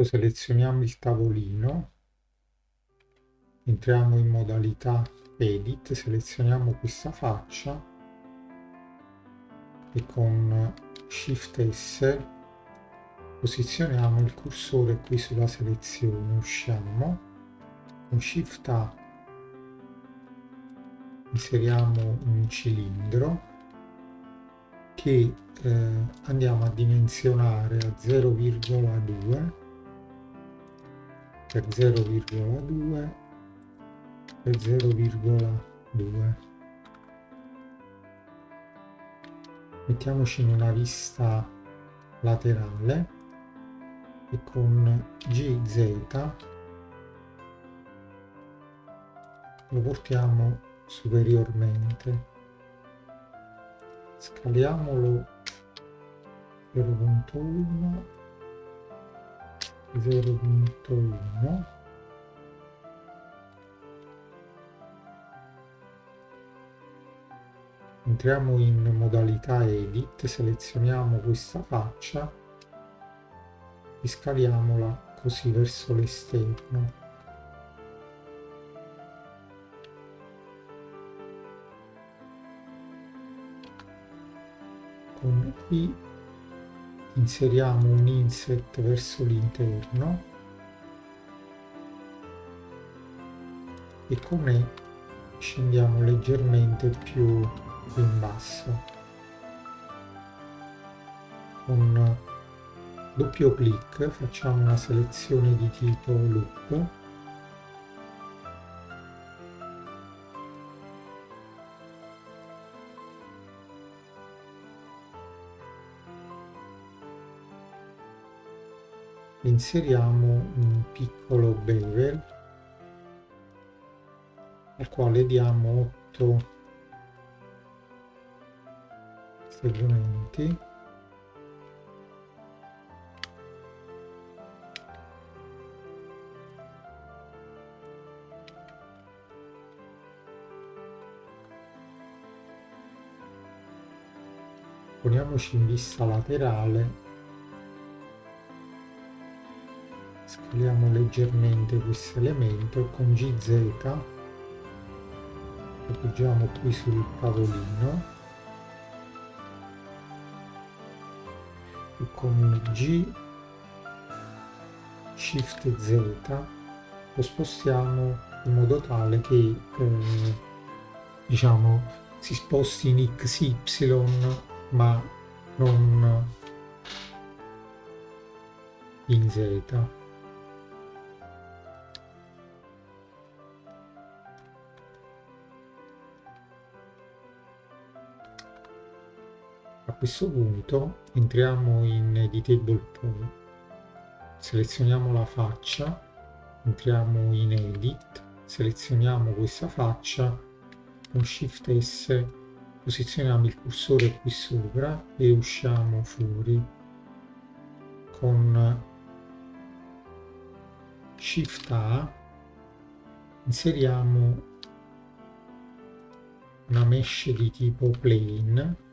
Selezioniamo il tavolino, entriamo in modalità Edit, selezioniamo questa faccia e con Shift S posizioniamo il cursore qui sulla selezione, usciamo, con Shift A inseriamo un cilindro che andiamo a dimensionare a 0,2 per 0,2 per 0,2. Mettiamoci in una vista laterale e con GZ lo portiamo superiormente, scaliamolo 0.1 0.1. Entriamo in modalità Edit, selezioniamo questa faccia e scaliamola così verso l'esterno. Con qui inseriamo un inset verso l'interno e con E scendiamo leggermente più in basso. Con doppio clic facciamo una selezione di tipo loop . Inseriamo un piccolo bevel al quale diamo 8 segmenti . Poniamoci in vista laterale, scaliamo leggermente questo elemento e con GZ lo appoggiamo qui sul tavolino e con G Shift Z lo spostiamo in modo tale che diciamo si sposti in XY ma non in Z. A questo punto entriamo in Editable Point, selezioniamo la faccia, entriamo in Edit, selezioniamo questa faccia, con Shift S posizioniamo il cursore qui sopra e usciamo fuori. Con Shift A inseriamo una mesh di tipo plane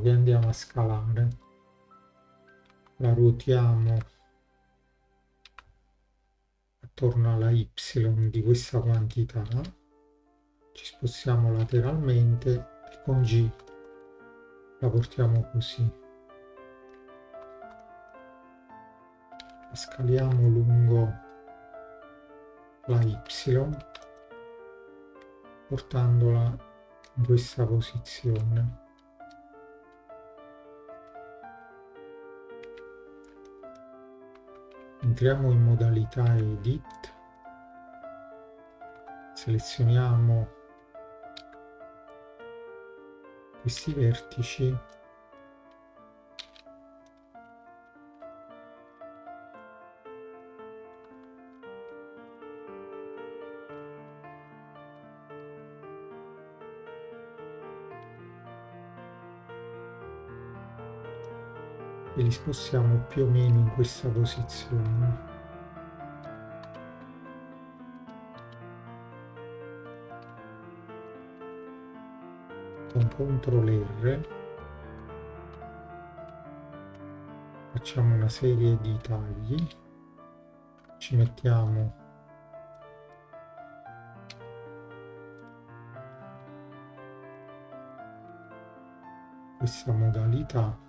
che andiamo a scalare, la ruotiamo attorno alla Y di questa quantità, ci spostiamo lateralmente e con G la portiamo così, la scaliamo lungo la Y portandola in questa posizione. Entriamo in modalità Edit, selezioniamo questi vertici e li spostiamo più o meno in questa posizione. con CTRL R facciamo una serie di tagli, ci mettiamo questa modalità,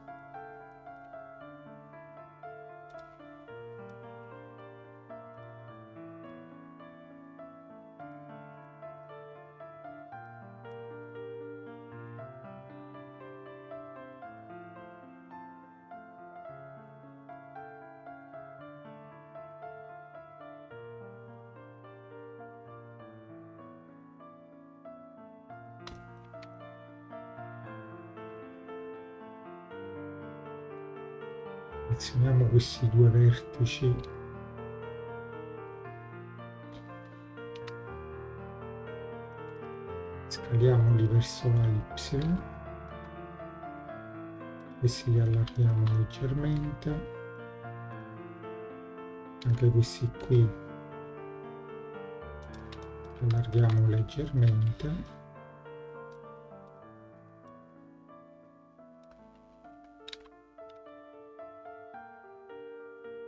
selezioniamo questi due vertici, scaliamoli verso la Y, questi li allarghiamo leggermente, anche questi qui li allarghiamo leggermente,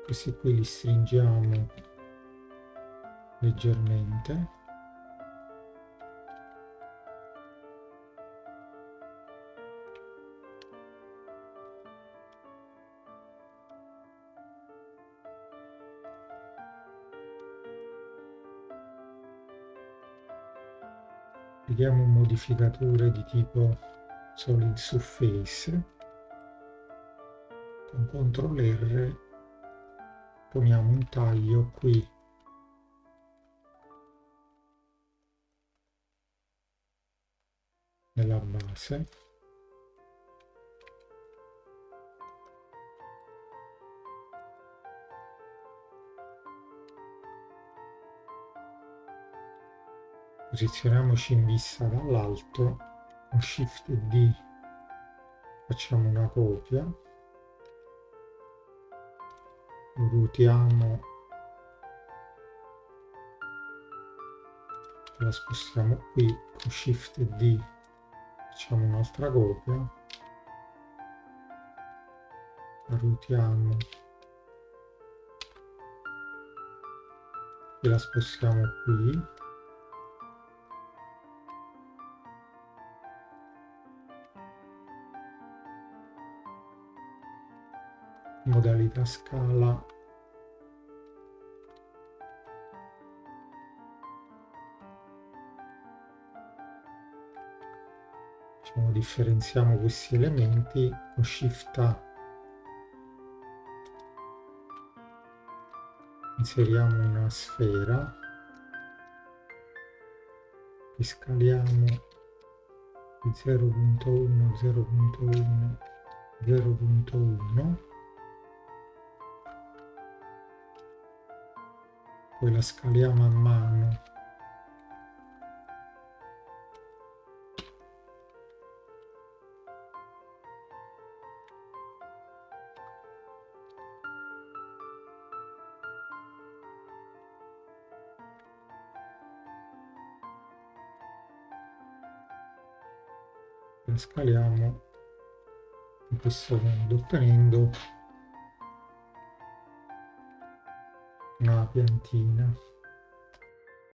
questi qui li stringiamo leggermente, applichiamo un modificatore di tipo Solid Surface, con CTRL R poniamo un taglio qui nella base, posizioniamoci in vista dall'alto, con Shift D facciamo una copia, lo ruotiamo, la spostiamo qui, con Shift D facciamo un'altra copia, la ruotiamo e la spostiamo qui, modalità scala, differenziamo questi elementi, con Shift A inseriamo una sfera, riscaliamo di 0.1, 0.1, 0.1, poi la scaliamo a mano la scaliamo in questo modo, ottenendo una piantina.